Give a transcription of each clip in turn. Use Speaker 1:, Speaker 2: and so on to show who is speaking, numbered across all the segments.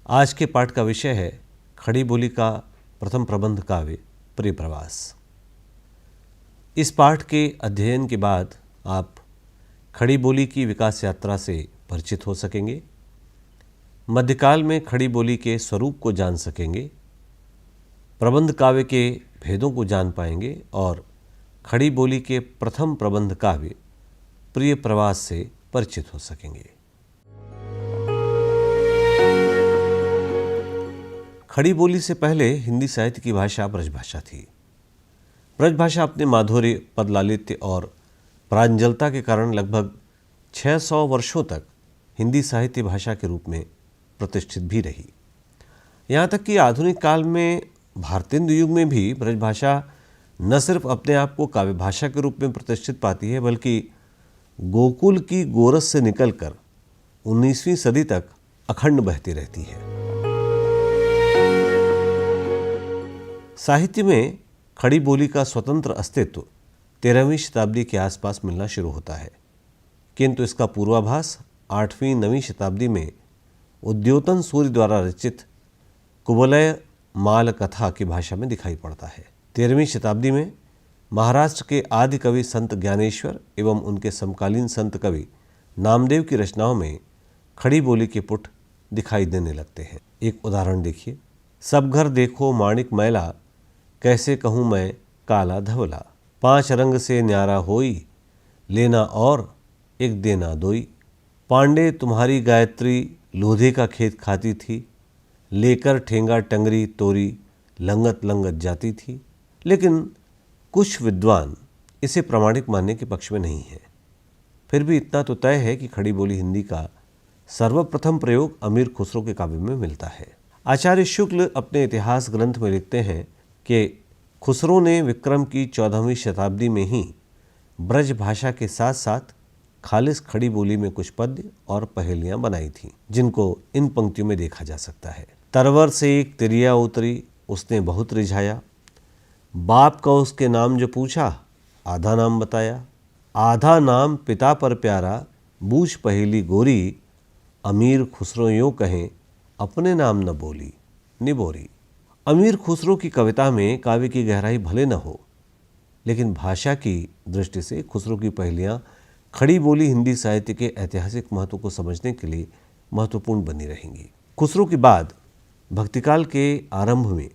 Speaker 1: आज के पाठ का विषय है खड़ी बोली का प्रथम प्रबंध काव्य प्रिय प्रवास। इस पाठ के अध्ययन के बाद आप खड़ी बोली की विकास यात्रा से परिचित हो सकेंगे, मध्यकाल में खड़ी बोली के स्वरूप को जान सकेंगे, प्रबंध काव्य के भेदों को जान पाएंगे और खड़ी बोली के प्रथम प्रबंध काव्य प्रिय प्रवास से परिचित हो सकेंगे। खड़ी बोली से पहले हिंदी साहित्य की भाषा ब्रजभाषा थी। ब्रजभाषा अपने माधुर्य, पदलालित्य और प्रांजलता के कारण लगभग 600 वर्षों तक हिंदी साहित्य भाषा के रूप में प्रतिष्ठित भी रही। यहाँ तक कि आधुनिक काल में भारतेंदु युग में भी ब्रजभाषा न सिर्फ अपने आप को काव्य भाषा के रूप में प्रतिष्ठित पाती है, बल्कि गोकुल की गोरस से निकलकर 19वीं सदी तक अखंड बहती रहती है। साहित्य में खड़ी बोली का स्वतंत्र अस्तित्व 13वीं शताब्दी के आसपास मिलना शुरू होता है, किंतु इसका पूर्वाभास 8वीं-9वीं शताब्दी में उद्योतन सूर्य द्वारा रचित कुवलय माल कथा की भाषा में दिखाई पड़ता है। 13वीं शताब्दी में महाराष्ट्र के आदि कवि संत ज्ञानेश्वर एवं उनके समकालीन संत कवि नामदेव की रचनाओं में खड़ी बोली के पुट दिखाई देने लगते हैं। एक उदाहरण देखिए। सब घर देखो माणिक मैला, कैसे कहूँ मैं काला धवला, 5 रंग से न्यारा होई, लेना और एक देना दोई, पांडे तुम्हारी गायत्री लोधे का खेत खाती थी, लेकर ठेंगा टंगरी तोरी लंगत लंगत जाती थी। लेकिन कुछ विद्वान इसे प्रामाणिक मानने के पक्ष में नहीं है। फिर भी इतना तो तय है कि खड़ी बोली हिंदी का सर्वप्रथम प्रयोग अमीर खुसरो के काव्य में मिलता है। आचार्य शुक्ल अपने इतिहास ग्रंथ में लिखते हैं कि खुसरो ने विक्रम की 14वीं शताब्दी में ही ब्रज भाषा के साथ साथ खालिस खड़ी बोली में कुछ पद्य और पहेलियां बनाई थीं, जिनको इन पंक्तियों में देखा जा सकता है। तरवर से एक तिरिया उतरी, उसने बहुत रिझाया, बाप का उसके नाम जो पूछा, आधा नाम बताया, आधा नाम पिता पर प्यारा, बूझ पहेली गोरी, अमीर खुसरो यूँ कहें अपने नाम न बोली निबोरी। अमीर खुसरो की कविता में काव्य की गहराई भले न हो, लेकिन भाषा की दृष्टि से खुसरो की पहेलियाँ खड़ी बोली हिंदी साहित्य के ऐतिहासिक महत्व को समझने के लिए महत्वपूर्ण बनी रहेंगी। खुसरो के बाद भक्तिकाल के आरंभ में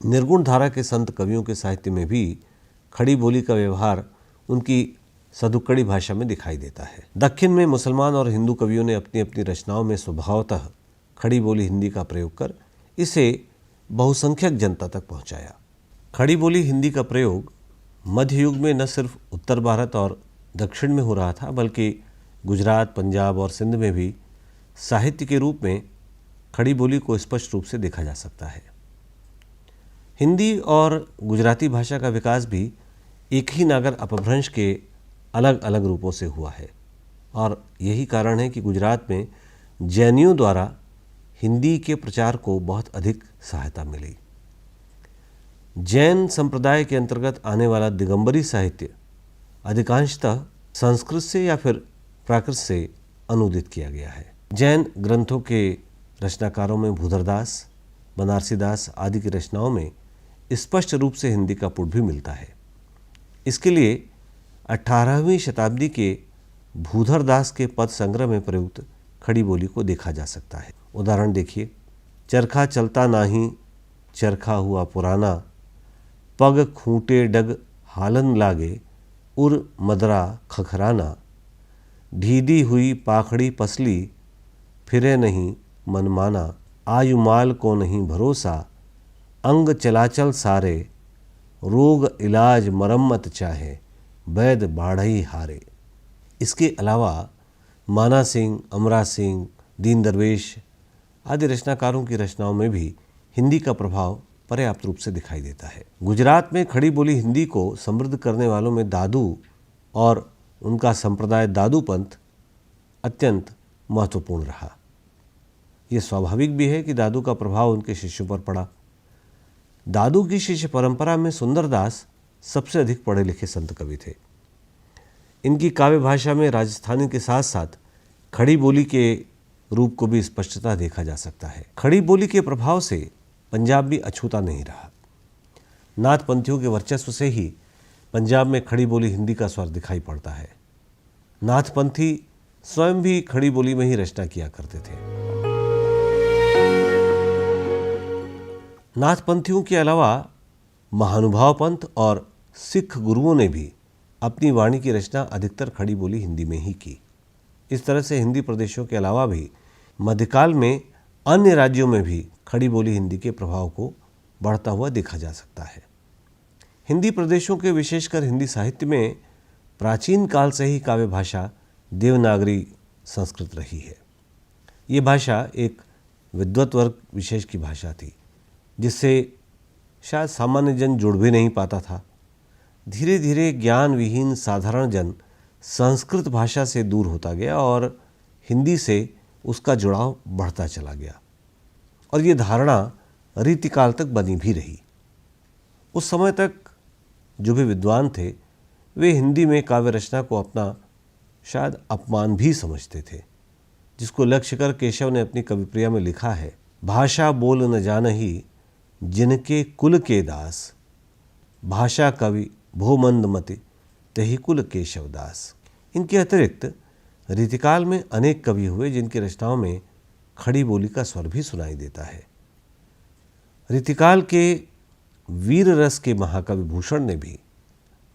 Speaker 1: निर्गुण धारा के संत कवियों के साहित्य में भी खड़ी बोली का व्यवहार उनकी सदुक्कड़ी भाषा में दिखाई देता है। दक्षिण में मुसलमान और हिंदू कवियों ने अपनी अपनी रचनाओं में स्वभावतः खड़ी बोली हिंदी का प्रयोग कर इसे बहुसंख्यक जनता तक पहुंचाया। खड़ी बोली हिंदी का प्रयोग मध्य युग में न सिर्फ उत्तर भारत और दक्षिण में हो रहा था, बल्कि गुजरात, पंजाब और सिंध में भी साहित्य के रूप में खड़ी बोली को स्पष्ट रूप से देखा जा सकता है। हिंदी और गुजराती भाषा का विकास भी एक ही नागर अपभ्रंश के अलग अलग रूपों से हुआ है, और यही कारण है कि गुजरात में जैनियों द्वारा हिंदी के प्रचार को बहुत अधिक सहायता मिली। जैन संप्रदाय के अंतर्गत आने वाला दिगंबरी साहित्य अधिकांशतः संस्कृत से या फिर प्राकृत से अनुदित किया गया है। जैन ग्रंथों के रचनाकारों में भूधरदास, बनारसीदास आदि की रचनाओं में स्पष्ट रूप से हिंदी का पुट भी मिलता है। इसके लिए 18वीं शताब्दी के भूधरदास के पद संग्रह में प्रयुक्त खड़ी बोली को देखा जा सकता है। उदाहरण देखिए। चरखा चलता नाही, चरखा हुआ पुराना, पग खूंटे डग हालन लागे, उर मदरा खखराना, ढीदी हुई पाखड़ी पसली, फिरे नहीं मनमाना, आयु माल को नहीं भरोसा, अंग चलाचल सारे, रोग इलाज मरम्मत चाहे, वैद बाढ़ई हारे। इसके अलावा माना सिंह, अमरा सिंह, दीन दरवेश आदि रचनाकारों की रचनाओं में भी हिंदी का प्रभाव पर्याप्त रूप से दिखाई देता है। गुजरात में खड़ी बोली हिंदी को समृद्ध करने वालों में दादू और उनका संप्रदाय दादू पंथ अत्यंत महत्वपूर्ण रहा। ये स्वाभाविक भी है कि दादू का प्रभाव उनके शिष्यों पर पड़ा। दादू की शिष्य परंपरा में सुंदरदास सबसे अधिक पढ़े लिखे संत कवि थे। इनकी काव्य भाषा में राजस्थानी के साथ साथ खड़ी बोली के रूप को भी स्पष्टता देखा जा सकता है। खड़ी बोली के प्रभाव से पंजाब भी अछूता नहीं रहा। नाथपंथियों के वर्चस्व से ही पंजाब में खड़ी बोली हिंदी का स्वर दिखाई पड़ता है। नाथपंथी स्वयं भी खड़ी बोली में ही रचना किया करते थे। नाथपंथियों के अलावा महानुभाव पंथ और सिख गुरुओं ने भी अपनी वाणी की रचना अधिकतर खड़ी बोली हिंदी में ही की। इस तरह से हिंदी प्रदेशों के अलावा भी मध्यकाल में अन्य राज्यों में भी खड़ी बोली हिंदी के प्रभाव को बढ़ता हुआ देखा जा सकता है। हिंदी प्रदेशों के विशेषकर हिंदी साहित्य में प्राचीन काल से ही काव्य भाषा देवनागरी संस्कृत रही है। ये भाषा एक विद्वत वर्ग विशेष की भाषा थी, जिससे शायद सामान्य जन जुड़ भी नहीं पाता था। धीरे धीरे ज्ञान विहीन साधारण जन संस्कृत भाषा से दूर होता गया और हिंदी से उसका जुड़ाव बढ़ता चला गया, और ये धारणा रीतिकाल तक बनी भी रही। उस समय तक जो भी विद्वान थे वे हिंदी में काव्य रचना को अपना शायद अपमान भी समझते थे, जिसको लक्ष्य कर केशव ने अपनी कविप्रिया में लिखा है, भाषा बोल न जानही जिनके कुल के दास, भाषा कवि भो मंदमति तहि कुल केशव दास। इनके अतिरिक्त रीतिकाल में अनेक कवि हुए जिनकी रचनाओं में खड़ी बोली का स्वर भी सुनाई देता है। रीतिकाल के वीर रस के महाकवि भूषण ने भी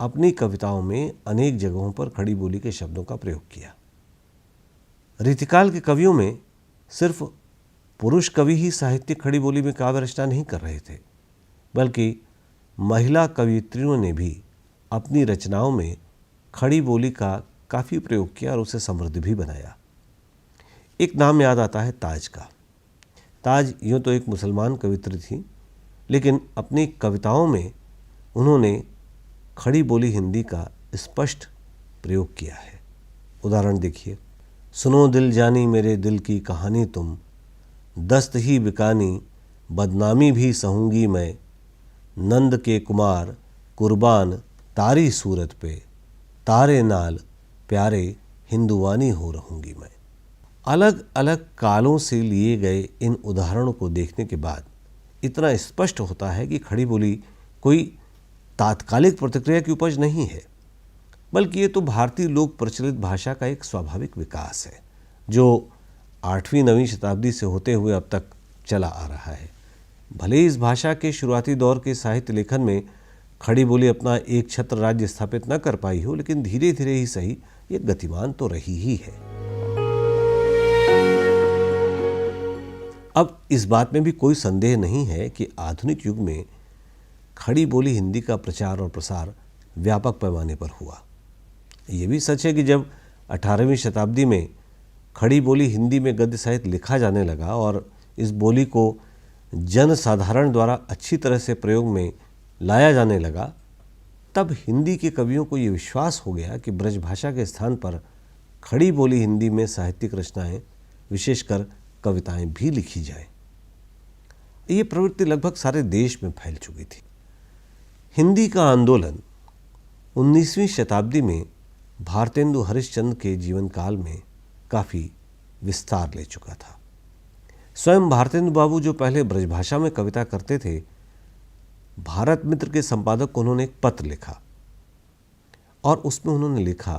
Speaker 1: अपनी कविताओं में अनेक जगहों पर खड़ी बोली के शब्दों का प्रयोग किया। रीतिकाल के कवियों में सिर्फ पुरुष कवि ही साहित्यिक खड़ी बोली में काव्य रचना नहीं कर रहे थे, बल्कि महिला कवियत्रियों ने भी अपनी रचनाओं में खड़ी बोली का काफ़ी प्रयोग किया और उसे समृद्ध भी बनाया। एक नाम याद आता है ताज का। ताज यूँ तो एक मुसलमान कवियत्री थी, लेकिन अपनी कविताओं में उन्होंने खड़ी बोली हिंदी का स्पष्ट प्रयोग किया है। उदाहरण देखिए, सुनो दिल जानी मेरे दिल की कहानी तुम, दस्त ही बिकानी बदनामी भी सहूंगी मैं, नंद के कुमार कुर्बान तारी सूरत पे, तारे नाल प्यारे हिंदुवानी हो रहूंगी मैं। अलग अलग कालों से लिए गए इन उदाहरणों को देखने के बाद इतना स्पष्ट होता है कि खड़ी बोली कोई तात्कालिक प्रतिक्रिया की उपज नहीं है, बल्कि ये तो भारतीय लोक प्रचलित भाषा का एक स्वाभाविक विकास है, जो 8वीं-9वीं शताब्दी से होते हुए अब तक चला आ रहा है। भले इस भाषा के शुरुआती दौर के साहित्य लेखन में खड़ी बोली अपना एक छत्र राज्य स्थापित न कर पाई हो, लेकिन धीरे धीरे ही सही ये गतिमान तो रही ही है। अब इस बात में भी कोई संदेह नहीं है कि आधुनिक युग में खड़ी बोली हिंदी का प्रचार और प्रसार व्यापक पैमाने पर हुआ। ये भी सच है कि जब 18वीं शताब्दी में खड़ी बोली हिंदी में गद्य साहित्य लिखा जाने लगा और इस बोली को जन साधारण द्वारा अच्छी तरह से प्रयोग में लाया जाने लगा, तब हिंदी के कवियों को ये विश्वास हो गया कि ब्रजभाषा के स्थान पर खड़ी बोली हिंदी में साहित्यिक रचनाएं, विशेषकर कविताएं भी लिखी जाए। ये प्रवृत्ति लगभग सारे देश में फैल चुकी थी। हिंदी का आंदोलन 19वीं शताब्दी में भारतेंदु हरिश्चंद्र के जीवन काल में काफ़ी विस्तार ले चुका था। स्वयं भारतेंदु बाबू जो पहले ब्रजभाषा में कविता करते थे, भारत मित्र के संपादक को उन्होंने एक पत्र लिखा और उसमें उन्होंने लिखा,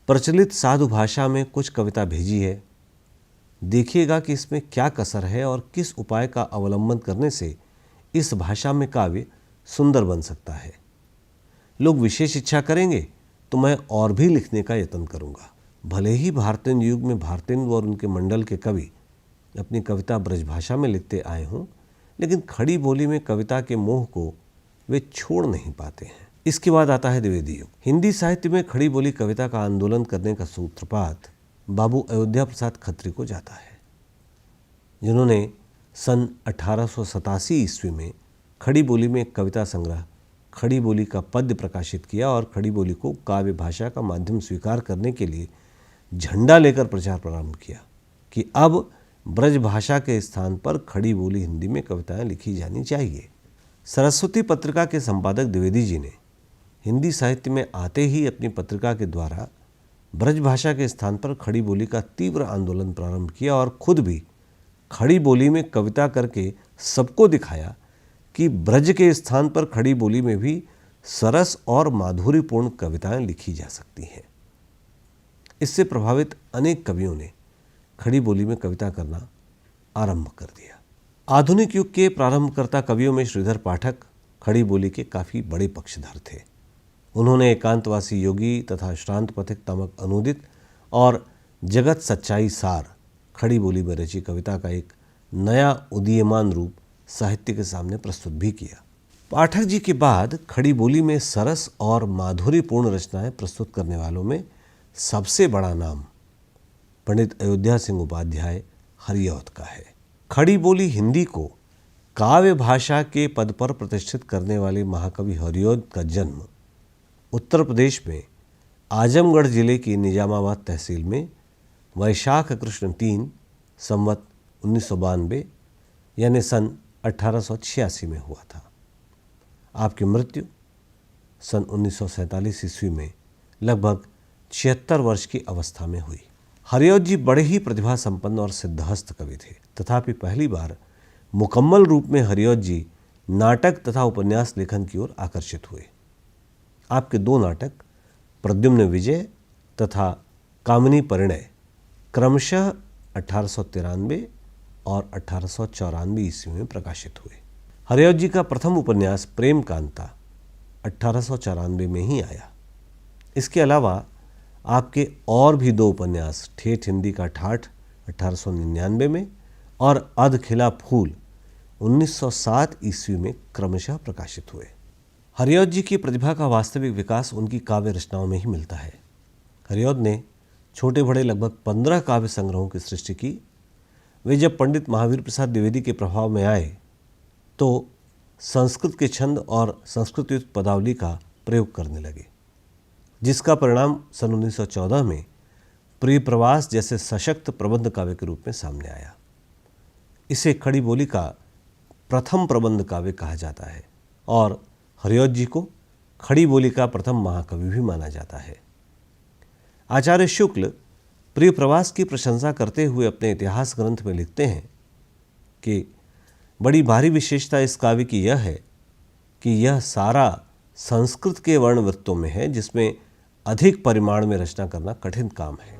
Speaker 1: प्रचलित साधु भाषा में कुछ कविता भेजी है, देखिएगा कि इसमें क्या कसर है और किस उपाय का अवलंबन करने से इस भाषा में काव्य सुंदर बन सकता है। लोग विशेष इच्छा करेंगे तो मैं और भी लिखने का यत्न करूंगा। भले ही भारतेंदु युग में भारतेंदु और उनके मंडल के कवि अपनी कविता ब्रजभाषा में लिखते आए हों, लेकिन खड़ी बोली में कविता के मोह को वे छोड़ नहीं पाते हैं। इसके बाद आता है द्विवेदी युग। हिंदी साहित्य में खड़ी बोली कविता का आंदोलन करने का सूत्रपात बाबू अयोध्या प्रसाद खत्री को जाता है, जिन्होंने सन 1887 ईस्वी में खड़ी बोली में एक कविता संग्रह खड़ी बोली का पद्य प्रकाशित किया और खड़ी बोली को काव्य भाषा का माध्यम स्वीकार करने के लिए झंडा लेकर प्रचार प्रारंभ किया कि अब ब्रज भाषा के स्थान पर खड़ी बोली हिंदी में कविताएं लिखी जानी चाहिए। सरस्वती पत्रिका के संपादक द्विवेदी जी ने हिंदी साहित्य में आते ही अपनी पत्रिका के द्वारा ब्रज भाषा के स्थान पर खड़ी बोली का तीव्र आंदोलन प्रारंभ किया और खुद भी खड़ी बोली में कविता करके सबको दिखाया कि ब्रज के स्थान पर खड़ी बोली में भी सरस और माधुर्यपूर्ण कविताएं लिखी जा सकती हैं। इससे प्रभावित अनेक कवियों ने खड़ी बोली में कविता करना आरंभ कर दिया। आधुनिक युग के प्रारंभकर्ता कवियों में श्रीधर पाठक खड़ी बोली के काफ़ी बड़े पक्षधर थे। उन्होंने एकांतवासी योगी तथा श्रांत पथिक नामक अनुदित और जगत सच्चाई सार खड़ी बोली में रची कविता का एक नया उदीयमान रूप साहित्य के सामने प्रस्तुत भी किया। पाठक जी के बाद खड़ी बोली में सरस और माधुर्यपूर्ण रचनाएं प्रस्तुत करने वालों में सबसे बड़ा नाम पंडित अयोध्या सिंह उपाध्याय हरिऔध का है। खड़ी बोली हिंदी को काव्य भाषा के पद पर प्रतिष्ठित करने वाले महाकवि हरिऔध का जन्म उत्तर प्रदेश में आजमगढ़ जिले की निजामाबाद तहसील में वैशाख कृष्ण 3 संवत 1992 यानी सन 1886 में हुआ था। आपकी मृत्यु सन 1947 ईस्वी में लगभग 76 वर्ष की अवस्था में हुई। हरिऔध जी बड़े ही प्रतिभा संपन्न और सिद्धहस्त कवि थे। तथापि पहली बार मुकम्मल रूप में हरिऔध जी नाटक तथा उपन्यास लेखन की ओर आकर्षित हुए। आपके 2 नाटक प्रद्युम्न विजय तथा कामिनी परिणय क्रमशः 1893 और 1894 ईस्वी में प्रकाशित हुए। हरिऔध जी का प्रथम उपन्यास प्रेम कांता 1894 में ही आया। इसके अलावा आपके और भी 2 उपन्यास ठेठ हिंदी का ठाठ 1899 में और अध खिला फूल 1907 ईस्वी में क्रमशः प्रकाशित हुए। हरिऔध जी की प्रतिभा का वास्तविक विकास उनकी काव्य रचनाओं में ही मिलता है। हरिऔध ने छोटे बड़े लगभग 15 काव्य संग्रहों की सृष्टि की। वे जब पंडित महावीर प्रसाद द्विवेदी के प्रभाव में आए तो संस्कृत के छंद और संस्कृतयुक्त पदावली का प्रयोग करने लगे, जिसका परिणाम सन 1914 में प्रिय प्रवास जैसे सशक्त प्रबंध काव्य के रूप में सामने आया। इसे खड़ी बोली का प्रथम प्रबंध काव्य कहा जाता है और हरिऔध जी को खड़ी बोली का प्रथम महाकवि भी माना जाता है। आचार्य शुक्ल प्रिय प्रवास की प्रशंसा करते हुए अपने इतिहास ग्रंथ में लिखते हैं कि बड़ी भारी विशेषता इस काव्य की यह है कि यह सारा संस्कृत के वर्ण वृत्तों में है, जिसमें अधिक परिमाण में रचना करना कठिन काम है।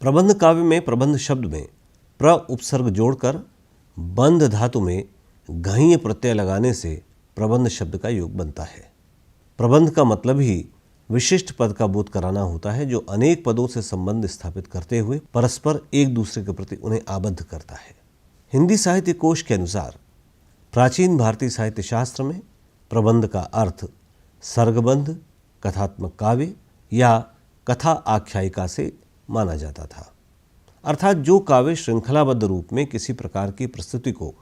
Speaker 1: प्रबंध काव्य में प्रबंध शब्द में प्र उपसर्ग जोड़कर बंध धातु में घञ् प्रत्यय लगाने से प्रबंध शब्द का योग बनता है। प्रबंध का मतलब ही विशिष्ट पद का बोध कराना होता है, जो अनेक पदों से संबंध स्थापित करते हुए परस्पर एक दूसरे के प्रति उन्हें आबद्ध करता है। हिंदी साहित्य कोश के अनुसार प्राचीन भारतीय साहित्य शास्त्र में प्रबंध का अर्थ सर्गबंध, कथात्मक काव्य या कथा आख्यायिका से माना जाता था, अर्थात जो काव्य श्रृंखलाबद्ध रूप में किसी प्रकार की प्रस्तुति को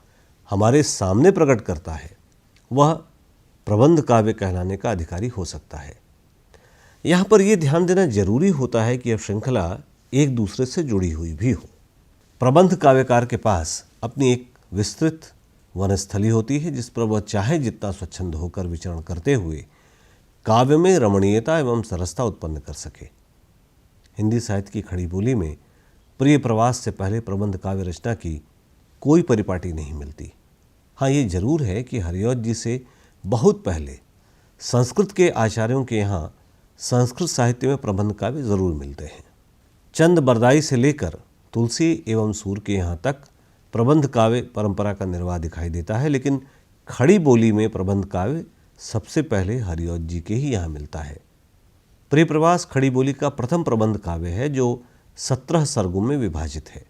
Speaker 1: हमारे सामने प्रकट करता है वह प्रबंध काव्य कहलाने का अधिकारी हो सकता है। यहाँ पर यह ध्यान देना जरूरी होता है कि यह श्रृंखला एक दूसरे से जुड़ी हुई भी हो। प्रबंध काव्यकार के पास अपनी एक विस्तृत वनस्थली होती है, जिस पर वह चाहे जितना स्वच्छंद होकर विचरण करते हुए काव्य में रमणीयता एवं सरसता उत्पन्न कर सके। हिंदी साहित्य की खड़ी बोली में प्रिय प्रवास से पहले प्रबंध काव्य रचना की कोई परिपाटी नहीं मिलती। हाँ, ये जरूर है कि हरिऔध जी से बहुत पहले संस्कृत के आचार्यों के यहाँ संस्कृत साहित्य में प्रबंध काव्य जरूर मिलते हैं। चंद बरदाई से लेकर तुलसी एवं सूर के यहाँ तक प्रबंध काव्य परंपरा का निर्वाह दिखाई देता है, लेकिन खड़ी बोली में प्रबंध काव्य सबसे पहले हरिऔध जी के ही यहाँ मिलता है। प्रिय प्रवास खड़ी बोली का प्रथम प्रबंध काव्य है जो 17 सर्गों में विभाजित है।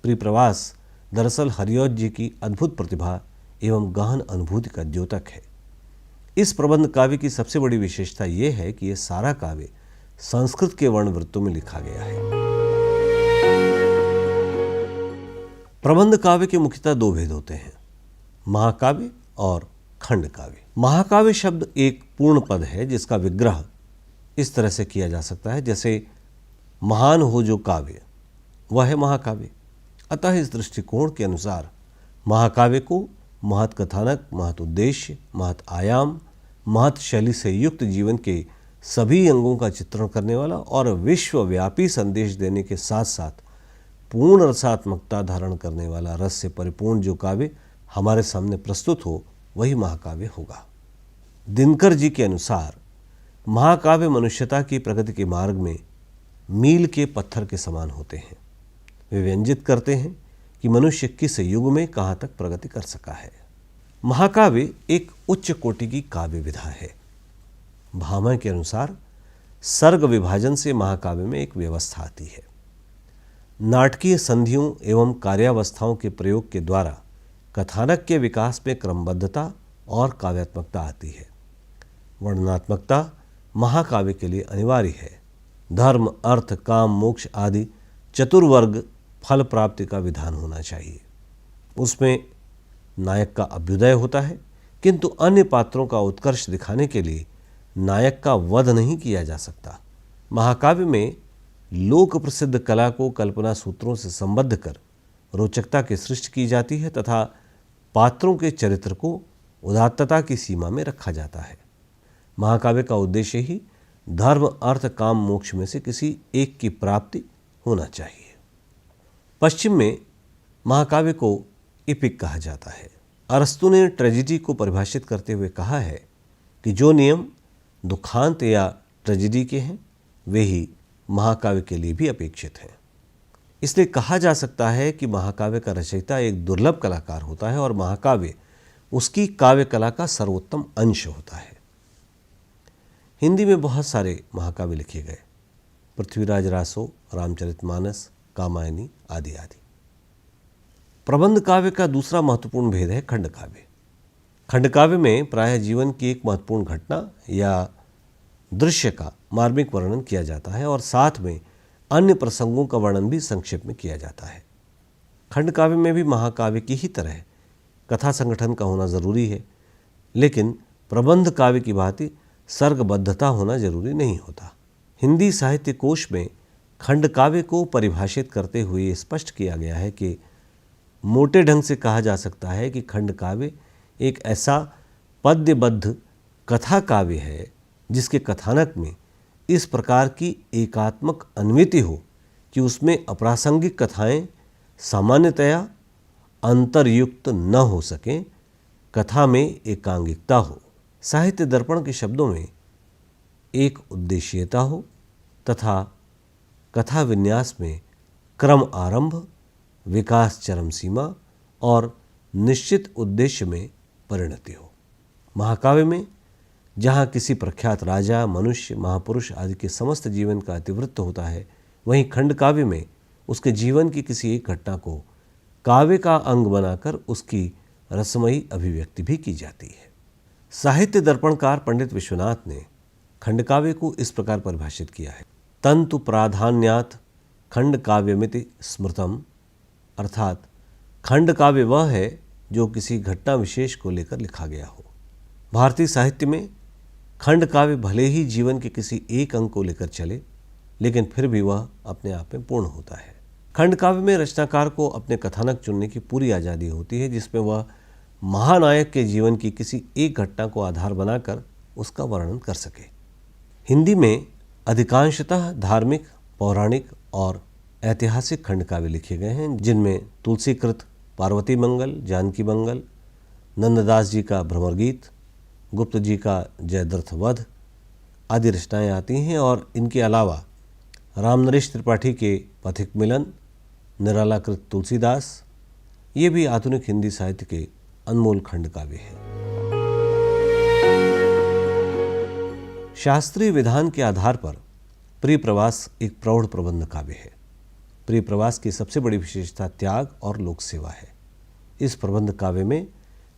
Speaker 1: प्रिय प्रवास दरअसल हरिऔध जी की अद्भुत प्रतिभा एवं गहन अनुभूति का द्योतक है। इस प्रबंध काव्य की सबसे बड़ी विशेषता यह है कि यह सारा काव्य संस्कृत के वर्ण वृत्तों में लिखा गया है। प्रबंध काव्य के मुख्यतः 2 भेद होते हैं, महाकाव्य और खंड काव्य। महाकाव्य शब्द एक पूर्ण पद है जिसका विग्रह इस तरह से किया जा सकता है जैसे महान हो जो काव्य वह है महाकाव्य। अतः इस दृष्टिकोण के अनुसार महाकाव्य को महत् कथानक, महत् उद्देश्य, महत् आयाम, महत शैली से युक्त जीवन के सभी अंगों का चित्रण करने वाला और विश्वव्यापी संदेश देने के साथ साथ पूर्ण रसात्मकता धारण करने वाला, रस से परिपूर्ण जो काव्य हमारे सामने प्रस्तुत हो वही महाकाव्य होगा। दिनकर जी के अनुसार महाकाव्य मनुष्यता की प्रगति के मार्ग में मील के पत्थर के समान होते हैं। वे व्यंजित करते हैं कि मनुष्य किस युग में कहाँ तक प्रगति कर सका है। महाकाव्य एक उच्च कोटि की काव्य विधा है। भामह के अनुसार सर्ग विभाजन से महाकाव्य में एक व्यवस्था आती है। नाटकीय संधियों एवं कार्यावस्थाओं के प्रयोग के द्वारा कथानक के विकास में क्रमबद्धता और काव्यात्मकता आती है। वर्णनात्मकता महाकाव्य के लिए अनिवार्य है। धर्म, अर्थ, काम, मोक्ष आदि चतुर्वर्ग फल प्राप्ति का विधान होना चाहिए। उसमें नायक का अभ्युदय होता है, किंतु अन्य पात्रों का उत्कर्ष दिखाने के लिए नायक का वध नहीं किया जा सकता। महाकाव्य में लोक प्रसिद्ध कला को कल्पना सूत्रों से संबद्ध कर रोचकता की सृष्टि की जाती है तथा पात्रों के चरित्र को उदात्तता की सीमा में रखा जाता है। महाकाव्य का उद्देश्य ही धर्म, अर्थ, काम, मोक्ष में से किसी एक की प्राप्ति होना चाहिए। पश्चिम में महाकाव्य को इपिक कहा जाता है। अरस्तु ने ट्रेजिडी को परिभाषित करते हुए कहा है कि जो नियम दुखांत या ट्रेजिडी के हैं वे ही महाकाव्य के लिए भी अपेक्षित हैं। इसलिए कहा जा सकता है कि महाकाव्य का रचयिता एक दुर्लभ कलाकार होता है और महाकाव्य उसकी काव्य कला का सर्वोत्तम अंश होता है। हिंदी में बहुत सारे महाकाव्य लिखे गए। पृथ्वीराज रासो, रामचरितमानस, कामायनी आदि आदि। प्रबंध काव्य का दूसरा महत्वपूर्ण भेद है खंड काव्य। खंड काव्य में प्रायः जीवन की एक महत्वपूर्ण घटना या दृश्य का मार्मिक वर्णन किया जाता है और साथ में अन्य प्रसंगों का वर्णन भी संक्षेप में किया जाता है। खंड काव्य में भी महाकाव्य की ही तरह कथा संगठन का होना जरूरी है, लेकिन प्रबंध काव्य की भांति सर्गबद्धता होना जरूरी नहीं होता। हिंदी साहित्य कोश में खंड काव्य को परिभाषित करते हुए स्पष्ट किया गया है कि मोटे ढंग से कहा जा सकता है कि खंड काव्य एक ऐसा पद्यबद्ध कथा काव्य है जिसके कथानक में इस प्रकार की एकात्मक अन्विति हो कि उसमें अप्रासंगिक कथाएं सामान्यतया अंतर्युक्त न हो सकें, कथा में एकांगिकता हो। साहित्य दर्पण के शब्दों में एक उद्देश्यता हो तथा कथा विन्यास में क्रम आरंभ, विकास चरम सीमा और निश्चित उद्देश्य में परिणति हो। महाकाव्य में जहाँ किसी प्रख्यात राजा, मनुष्य, महापुरुष आदि के समस्त जीवन का इतिवृत्त होता है, वहीं खंड काव्य में उसके जीवन की किसी एक घटना को काव्य का अंग बनाकर उसकी रसमयी अभिव्यक्ति भी की जाती है। साहित्य दर्पणकार पंडित विश्वनाथ ने खंड काव्य को इस प्रकार परिभाषित किया है। तंतु प्राधान्यात् खंड काव्यमिति स्मृतम, अर्थात खंड काव्य वह है जो किसी घटना विशेष को लेकर लिखा गया हो। भारतीय साहित्य में खंड काव्य भले ही जीवन के किसी एक अंग को लेकर चले, लेकिन फिर भी वह अपने आप में पूर्ण होता है। खंड काव्य में रचनाकार को अपने कथानक चुनने की पूरी आज़ादी होती है, जिसमें वह महानायक के जीवन की किसी एक घटना को आधार बनाकर उसका वर्णन कर सके। हिंदी में अधिकांशतः धार्मिक, पौराणिक और ऐतिहासिक खंड काव्य लिखे गए हैं, जिनमें तुलसीकृत पार्वती मंगल, जानकी मंगल, नंददास जी का भ्रमर गीत, गुप्त जी का जयद्रथ वध आदि रचनाएँ आती हैं। और इनके अलावा रामनरेश त्रिपाठी के पथिक मिलन, निरालाकृत तुलसीदास, ये भी आधुनिक हिंदी साहित्य के अनमोल खंड काव्य हैं। शास्त्रीय विधान के आधार पर प्रिय प्रवास एक प्रौढ़ प्रबंध काव्य है। प्रिय प्रवास की सबसे बड़ी विशेषता त्याग और लोक सेवा है। इस प्रबंध काव्य में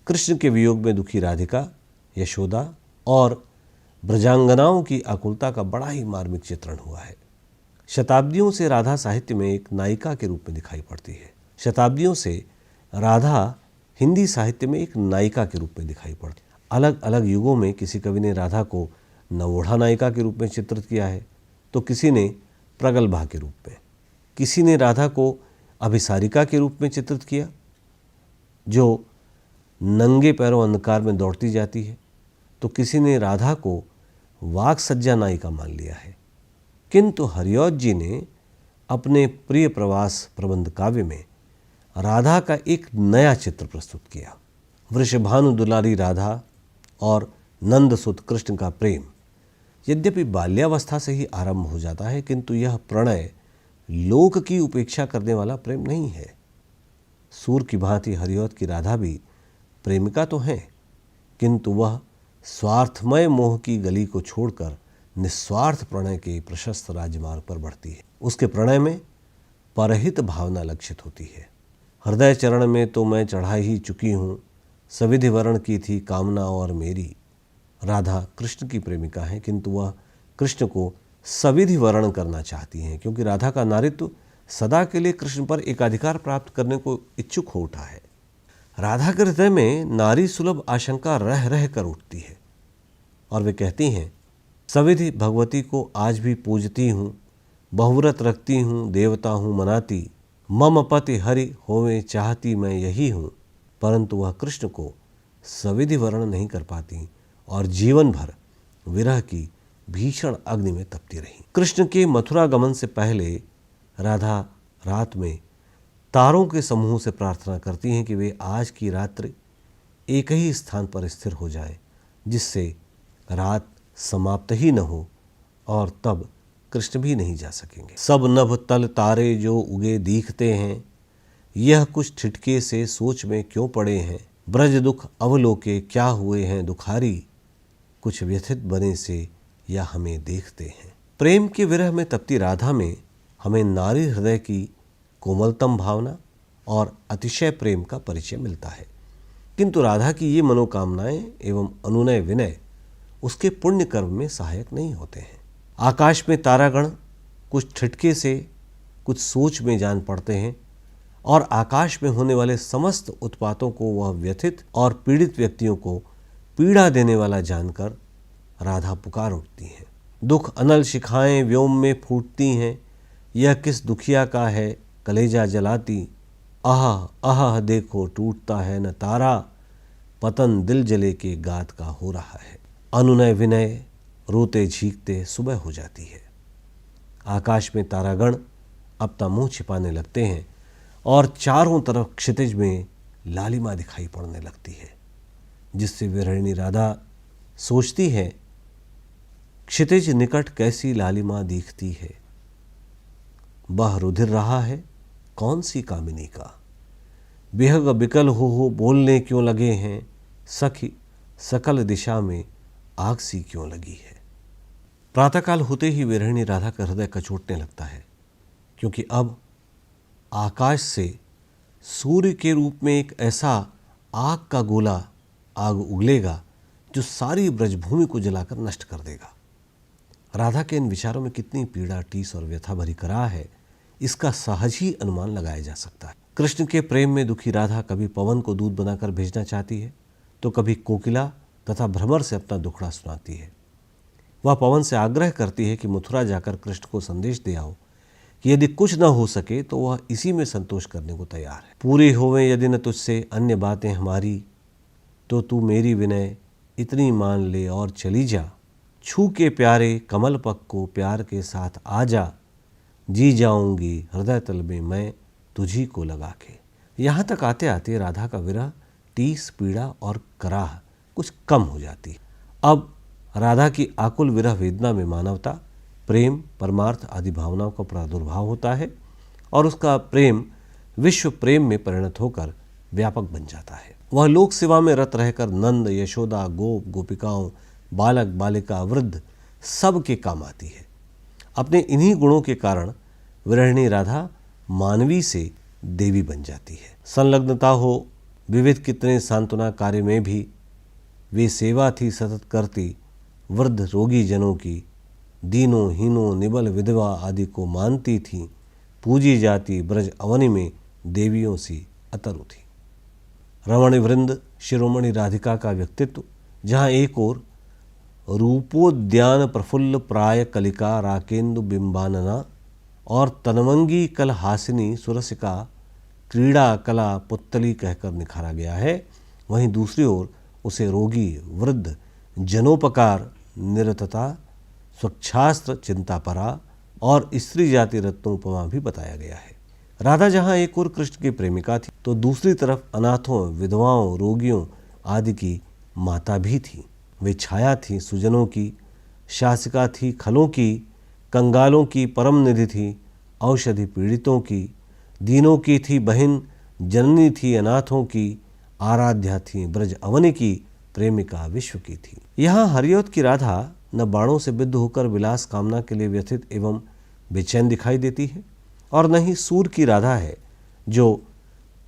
Speaker 1: कृष्ण के वियोग में दुखी राधिका, यशोदा और ब्रजांगनाओं की आकुलता का बड़ा ही मार्मिक चित्रण हुआ है। शताब्दियों से राधा साहित्य में एक नायिका के रूप में दिखाई पड़ती है। शताब्दियों से राधा हिंदी साहित्य में एक नायिका के रूप में दिखाई पड़ती है। अलग अलग युगों में किसी कवि ने राधा को नवोढ़ा नायिका के रूप में चित्रित किया है, तो किसी ने प्रगल्भा के रूप में, किसी ने राधा को अभिसारिका के रूप में चित्रित किया जो नंगे पैरों अंधकार में दौड़ती जाती है, तो तो किसी ने राधा को वाक सज्जा नायिका मान लिया है। किंतु हरिऔध जी ने अपने प्रिय प्रवास प्रबंध काव्य में राधा का एक नया चित्र प्रस्तुत किया। वृषभानु दुलारी राधा और नंदसुत कृष्ण का प्रेम यद्यपि बाल्यावस्था से ही आरंभ हो जाता है, किंतु यह प्रणय लोक की उपेक्षा करने वाला प्रेम नहीं है। सूर की भांति हरिऔध की राधा भी प्रेमिका तो है, किंतु वह स्वार्थमय मोह की गली को छोड़कर निस्वार्थ प्रणय के प्रशस्त राजमार्ग पर बढ़ती है। उसके प्रणय में परहित भावना लक्षित होती है। हृदय चरण में तो मैं चढ़ा ही चुकी हूँ, सविधि वरण की थी कामना और मेरी। राधा कृष्ण की प्रेमिका है, किंतु वह कृष्ण को सविधि वरण करना चाहती हैं, क्योंकि राधा का नारित्व सदा के लिए कृष्ण पर एकाधिकार प्राप्त करने को इच्छुक हो उठा है। राधा के हृदय में नारी सुलभ आशंका रह रह कर उठती है और वे कहती हैं, सविधि भगवती को आज भी पूजती हूँ, बहुव्रत रखती हूँ, देवता हूँ मनाती, मम पति हरि होवे चाहती मैं यही हूँ। परंतु वह कृष्ण को सविधि वर्ण नहीं कर पाती और जीवन भर विरह की भीषण अग्नि में तपती रही। कृष्ण के मथुरा गमन से पहले राधा रात में तारों के समूह से प्रार्थना करती हैं कि वे आज की रात्रि एक ही स्थान पर स्थिर हो जाए, जिससे रात समाप्त ही न हो और तब कृष्ण भी नहीं जा सकेंगे। सब नभ तल तारे जो उगे दिखते हैं, यह कुछ ठिठके से सोच में क्यों पड़े हैं। ब्रज दुख अवलोके क्या हुए हैं दुखारी, कुछ व्यथित बने से या हमें देखते हैं। प्रेम के विरह में तपती राधा में हमें नारी हृदय की कोमलतम भावना और अतिशय प्रेम का परिचय मिलता है, किंतु राधा की ये मनोकामनाएं एवं अनुनय विनय उसके पुण्य कर्म में सहायक नहीं होते हैं। आकाश में तारागण कुछ ठिठके से कुछ सोच में जान पड़ते हैं और आकाश में होने वाले समस्त उत्पातों को वह व्यथित और पीड़ित व्यक्तियों को पीड़ा देने वाला जानकर राधा पुकार उठती हैं। दुख अनल शिखाएं व्योम में फूटती हैं, यह किस दुखिया का है कलेजा जलाती। आह आह देखो टूटता है न तारा, पतन दिल जले के गात का हो रहा है। अनुनय विनय रोते झीकते सुबह हो जाती है। आकाश में तारागण अपना मुंह छिपाने लगते हैं और चारों तरफ क्षितिज में लालिमा दिखाई पड़ने लगती है, जिससे विरहिणी राधा सोचती है, क्षितिज निकट कैसी लालिमा दिखती है, बह रुधिर रहा है कौन सी कामिनी का। बेहग बिकल हो बोलने क्यों लगे हैं, सखी सकल दिशा में आग सी क्यों लगी है। प्रातःकाल होते ही विरहिणी राधा का हृदय कचोटने लगता है, क्योंकि अब आकाश से सूर्य के रूप में एक ऐसा आग का गोला आग उगलेगा जो सारी ब्रजभूमि को जलाकर नष्ट कर देगा। राधा के इन विचारों में कितनी पीड़ा, टीस और व्यथा भरी कराह है, इसका सहज ही अनुमान लगाया जा सकता है। कृष्ण के प्रेम में दुखी राधा कभी पवन को दूध बनाकर भेजना चाहती है, तो कभी कोकिला तथा भ्रमर से अपना दुखड़ा सुनाती है। वह पवन से आग्रह करती है कि मथुरा जाकर कृष्ण को संदेश दे आओ कि यदि कुछ न हो सके तो वह इसी में संतोष करने को तैयार है। पूरी होवें यदि न तुझसे अन्य बातें हमारी, तो तू मेरी विनय इतनी मान ले और चली जा। छू के प्यारे कमल पक को प्यार के साथ आ जा, जी जाऊंगी हृदय तल में मैं तुझी को लगा के। यहाँ तक आते आते राधा का विरह, टीस, पीड़ा और कराह कुछ कम हो जाती है। अब राधा की आकुल विरह वेदना में मानवता, प्रेम, परमार्थ आदि भावनाओं का प्रादुर्भाव होता है और उसका प्रेम विश्व प्रेम में परिणत होकर व्यापक बन जाता है। वह लोक सेवा में रत रहकर नंद, यशोदा, गोप, गोपिकाओं, बालक, बालिका, वृद्ध सब के काम आती है। अपने इन्हीं गुणों के कारण विरहिणी राधा मानवी से देवी बन जाती है। संलग्नता हो विविध कितने सांत्वना कार्य में भी वे सेवा थी सतत करती, वृद्ध रोगी जनों की, दीनों, हीनों, निबल, विधवा आदि को मानती थी, पूजी जाती ब्रज अवनि में देवियों सी अतरु थी। रमणी वृंद शिरोमणि राधिका का व्यक्तित्व जहाँ एक ओर रूपोद्यान प्रफुल्ल प्राय कलिका राकेंदु बिंबानना और तनवंगी कल हासिनी सुरसिका क्रीड़ा कला पुत्तली कहकर निखारा गया है, वहीं दूसरी ओर उसे रोगी, वृद्ध, जनोपकार, निरतता, स्वच्छास्त्र, चिंतापरा और स्त्री जाति रत्नोपमा भी बताया गया है। राधा जहाँ एक और कृष्ण की प्रेमिका थी तो दूसरी तरफ अनाथों, विधवाओं, रोगियों आदि की माता भी थी। वे छाया थी सुजनों की, शासिका थी खलों की, कंगालों की परम निधि थी, औषधि पीड़ितों की, दीनों की थी बहन, जननी थी अनाथों की, आराध्या थी ब्रज अवनी की, प्रेमिका विश्व की थी। यहाँ हरिऔध की राधा न बाणों से बिद्ध होकर विलास कामना के लिए व्यथित एवं बेचैन दिखाई देती है और न ही सूर की राधा है जो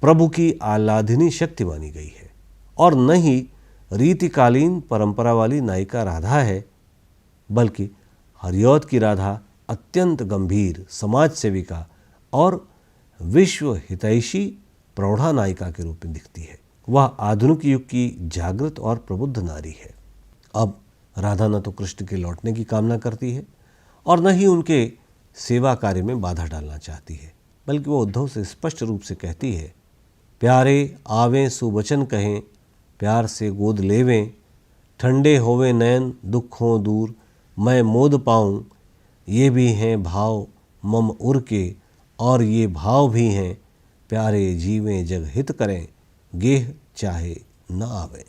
Speaker 1: प्रभु की आह्लादिनी शक्ति मानी गई है, और न ही रीतिकालीन परंपरा वाली नायिका राधा है, बल्कि हरिऔध की राधा अत्यंत गंभीर समाज सेविका और विश्व हितैषी प्रौढ़ा नायिका के रूप में दिखती है। वह आधुनिक युग की जागृत और प्रबुद्ध नारी है। अब राधा न तो कृष्ण के लौटने की कामना करती है और न ही उनके सेवा कार्य में बाधा डालना चाहती है, बल्कि वो उद्धव से स्पष्ट रूप से कहती है, प्यारे आवें सुवचन कहें, प्यार से गोद लेवें, ठंडे होवे नयन दुख हो दूर, मैं मोद पाऊँ, ये भी हैं भाव मम उर के, और ये भाव भी हैं, प्यारे जीवें जग हित करें, गेह चाहे न आवे।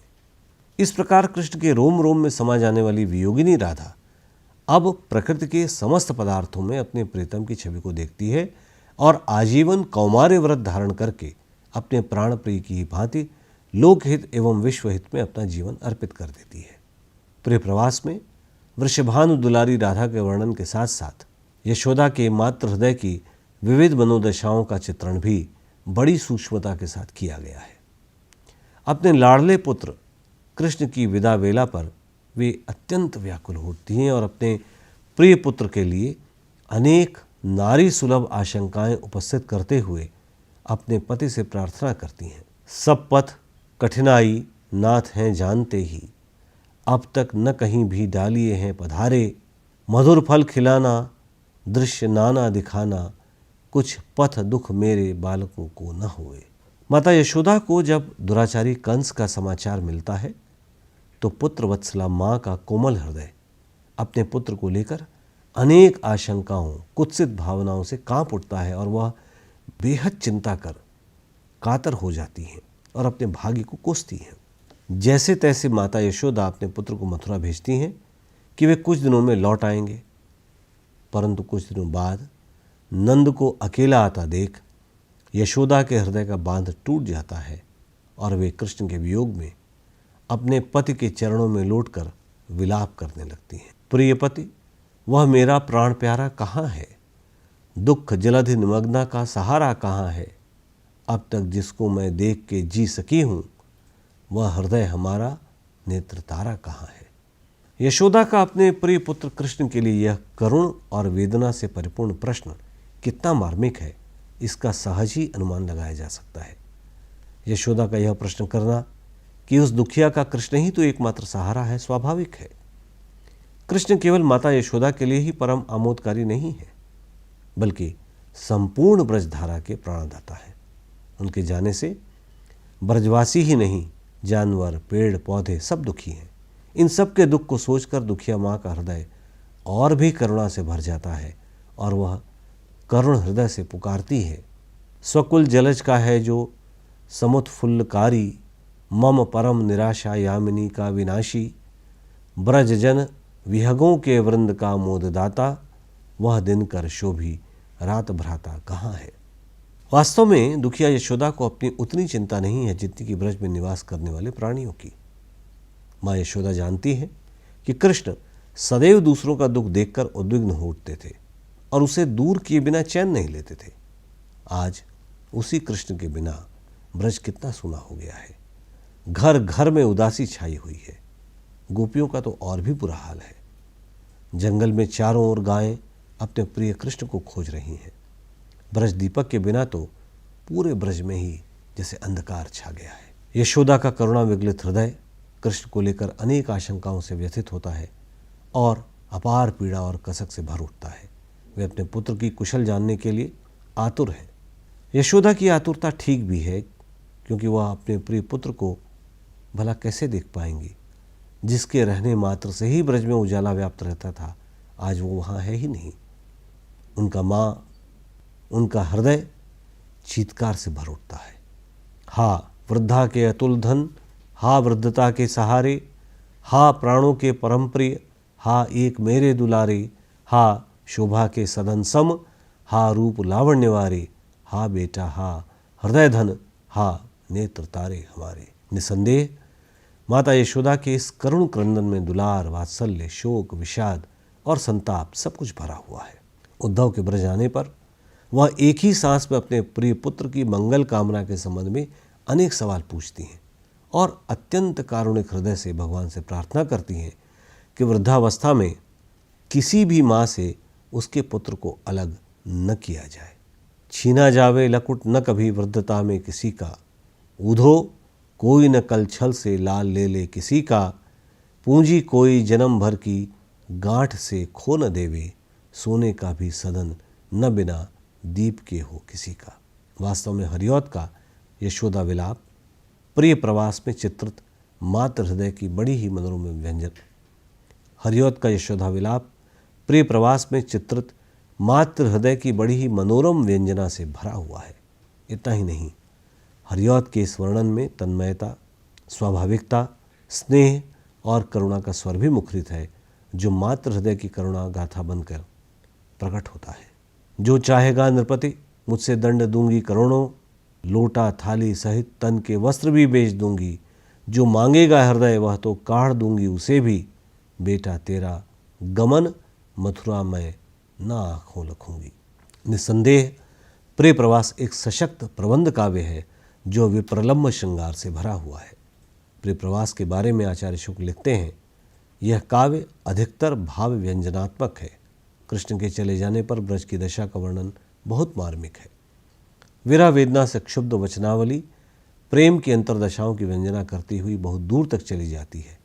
Speaker 1: इस प्रकार कृष्ण के रोम रोम में समा जाने वाली वियोगिनी राधा अब प्रकृति के समस्त पदार्थों में अपने प्रीतम की छवि को देखती है और आजीवन कौमार्य व्रत धारण करके अपने प्राण प्रिय की भांति लोकहित एवं विश्वहित में अपना जीवन अर्पित कर देती है। प्रिय प्रवास में वृषभानु दुलारी राधा के वर्णन के साथ साथ यशोदा के मातृ हृदय की विविध मनोदशाओं का चित्रण भी बड़ी सूक्ष्मता के साथ किया गया है। अपने लाडले पुत्र कृष्ण की विदा वेला पर वे अत्यंत व्याकुल होती हैं और अपने प्रिय पुत्र के लिए अनेक नारी सुलभ आशंकाएं उपस्थित करते हुए अपने पति से प्रार्थना करती हैं। सब पथ कठिनाई नाथ हैं जानते ही, अब तक न कहीं भी डालिए हैं पधारे, मधुर फल खिलाना दृश्य नाना दिखाना, कुछ पथ दुख मेरे बालकों को न होए। माता यशोदा को जब दुराचारी कंस का समाचार मिलता है तो पुत्र वत्सला माँ का कोमल हृदय अपने पुत्र को लेकर अनेक आशंकाओं, कुत्सित भावनाओं से कांप उठता है और वह बेहद चिंता कर कातर हो जाती हैं और अपने भाग्य को कोसती हैं। जैसे तैसे माता यशोदा अपने पुत्र को मथुरा भेजती हैं कि वे कुछ दिनों में लौट आएंगे, परंतु कुछ दिनों बाद नंद को अकेला आता देख यशोदा के हृदय का बांध टूट जाता है और वे कृष्ण के वियोग में अपने पति के चरणों में लौटकर विलाप करने लगती हैं। प्रिय पति, वह मेरा प्राण प्यारा कहाँ है? दुख जलधि निमग्ना का सहारा कहाँ है? अब तक जिसको मैं देख के जी सकी हूँ, वह हृदय हमारा नेत्र तारा कहाँ है? यशोदा का अपने प्रिय पुत्र कृष्ण के लिए यह करुण और वेदना से परिपूर्ण प्रश्न कितना मार्मिक है, इसका सहज ही अनुमान लगाया जा सकता है। यशोदा का यह प्रश्न करना कि उस दुखिया का कृष्ण ही तो एकमात्र सहारा है, स्वाभाविक है। कृष्ण केवल माता यशोदा के लिए ही परम आमोदकारी नहीं है, बल्कि संपूर्ण ब्रजधारा के प्राणदाता है। उनके जाने से ब्रजवासी ही नहीं, जानवर, पेड़ पौधे सब दुखी हैं। इन सब के दुख को सोचकर दुखिया माँ का हृदय और भी करुणा से भर जाता है और वह करुण हृदय से पुकारती है, स्वकुल जलज का है जो समुत्फुल्लकारी, मम परम निराशा यामिनी का विनाशी, ब्रज जन विहगों के वृंद का मोददाता, वह दिन कर शोभी रात भ्राता कहाँ है। वास्तव में दुखिया यशोदा को अपनी उतनी चिंता नहीं है जितनी कि ब्रज में निवास करने वाले प्राणियों की। माँ यशोदा जानती है कि कृष्ण सदैव दूसरों का दुख देखकर उद्विग्न हो उठते थे और उसे दूर किए बिना चैन नहीं लेते थे। आज उसी कृष्ण के बिना ब्रज कितना सूना हो गया है। घर घर में उदासी छाई हुई है। गोपियों का तो और भी बुरा हाल है। जंगल में चारों ओर गायें अपने प्रिय कृष्ण को खोज रही हैं। ब्रज दीपक के बिना तो पूरे ब्रज में ही जैसे अंधकार छा गया है। यशोदा का करुणा विगलित हृदय कृष्ण को लेकर अनेक आशंकाओं से व्यथित होता है और अपार पीड़ा और कसक से भर उठता है। वे अपने पुत्र की कुशल जानने के लिए आतुर हैं। यशोदा की आतुरता ठीक भी है, क्योंकि वह अपने प्रिय पुत्र को भला कैसे देख पाएंगी। जिसके रहने मात्र से ही ब्रज में उजाला व्याप्त रहता था, आज वो वहाँ है ही नहीं। उनका हृदय चीत्कार से भर उठता है। हा वृद्धा के अतुल धन, हा वृद्धता के सहारे, हा प्राणों के परम प्रिय, हा एक मेरे दुलारे, हा शोभा के सदन सम, हा रूप लावण्यवारे, हा बेटा हा हृदय धन, हा नेत्र तारे हमारे। निसंदेह माता यशोदा के इस करुण क्रंदन में दुलार, वात्सल्य, शोक, विषाद और संताप सब कुछ भरा हुआ है। उद्धव के ब्रज आने पर वह एक ही सांस में अपने प्रिय पुत्र की मंगल कामना के संबंध में अनेक सवाल पूछती हैं और अत्यंत कारुणिक हृदय से भगवान से प्रार्थना करती हैं कि वृद्धावस्था में किसी भी माँ से उसके पुत्र को अलग न किया जाए। छीना जावे लकुट न कभी वृद्धता में किसी का, ऊधो कोई न कल छल से लाल ले ले किसी का, पूंजी कोई जन्म भर की गांठ से खो न देवे, सोने का भी सदन न बिना दीप के हो किसी का। वास्तव में हरिऔध का यशोदा विलाप प्रिय प्रवास में चित्रित मातृ हृदय की बड़ी ही मनोरम व्यंजन हरिऔध का यशोदा विलाप प्रिय प्रवास में चित्रित मातृ हृदय की बड़ी ही मनोरम व्यंजना से भरा हुआ है। इतना ही नहीं, हरिऔध के इस वर्णन में तन्मयता, स्वाभाविकता, स्नेह और करुणा का स्वर भी मुखरित है, जो मातृ हृदय की करुणा गाथा बनकर प्रकट होता है। जो चाहेगा नृपति मुझसे दंड दूंगी करोड़ों, लोटा थाली सहित तन के वस्त्र भी बेच दूंगी, जो मांगेगा हृदय वह तो काढ़ दूंगी उसे भी, बेटा तेरा गमन मथुरा में ना आँखों लखूंगी। निसंदेह प्रिय प्रवास एक सशक्त प्रबंध काव्य है जो विप्रलम्ब श्रृंगार से भरा हुआ है। प्रिय प्रवास के बारे में आचार्य शुक्ल लिखते हैं, यह काव्य अधिकतर भाव व्यंजनात्मक है। कृष्ण के चले जाने पर ब्रज की दशा का वर्णन बहुत मार्मिक है। विरह वेदना से क्षुब्ध वचनावली प्रेम की अंतरदशाओं की व्यंजना करती हुई बहुत दूर तक चली जाती है।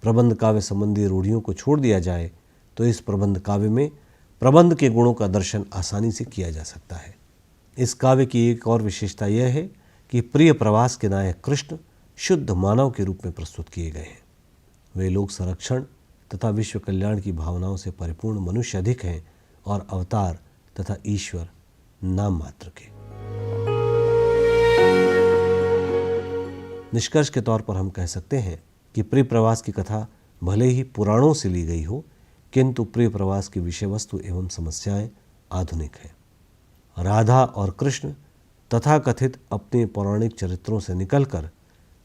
Speaker 1: प्रबंध काव्य संबंधी रूढ़ियों को छोड़ दिया जाए तो इस प्रबंध काव्य में प्रबंध के गुणों का दर्शन आसानी से किया जा सकता है। इस काव्य की एक और विशेषता यह है कि प्रिय प्रवास के नायक कृष्ण शुद्ध मानव के रूप में प्रस्तुत किए गए हैं। वे लोक संरक्षण तथा विश्व कल्याण की भावनाओं से परिपूर्ण मनुष्य अधिक हैं और अवतार तथा ईश्वर नाम मात्र के। निष्कर्ष के तौर पर हम कह सकते हैं कि प्रिय प्रवास की कथा भले ही पुराणों से ली गई हो, किंतु प्रिय प्रवास की विषय वस्तु एवं समस्याएं आधुनिक हैं। राधा और कृष्ण तथा कथित अपने पौराणिक चरित्रों से निकलकर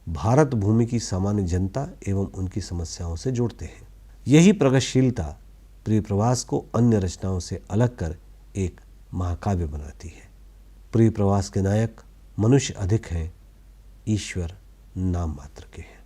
Speaker 1: भारत भूमि की सामान्य जनता एवं उनकी समस्याओं से जोड़ते हैं। यही प्रगतिशीलता प्रिय प्रवास को अन्य रचनाओं से अलग कर एक महाकाव्य बनाती है। प्रिय प्रवास के नायक मनुष्य अधिक हैं, ईश्वर नाम मात्र के हैं।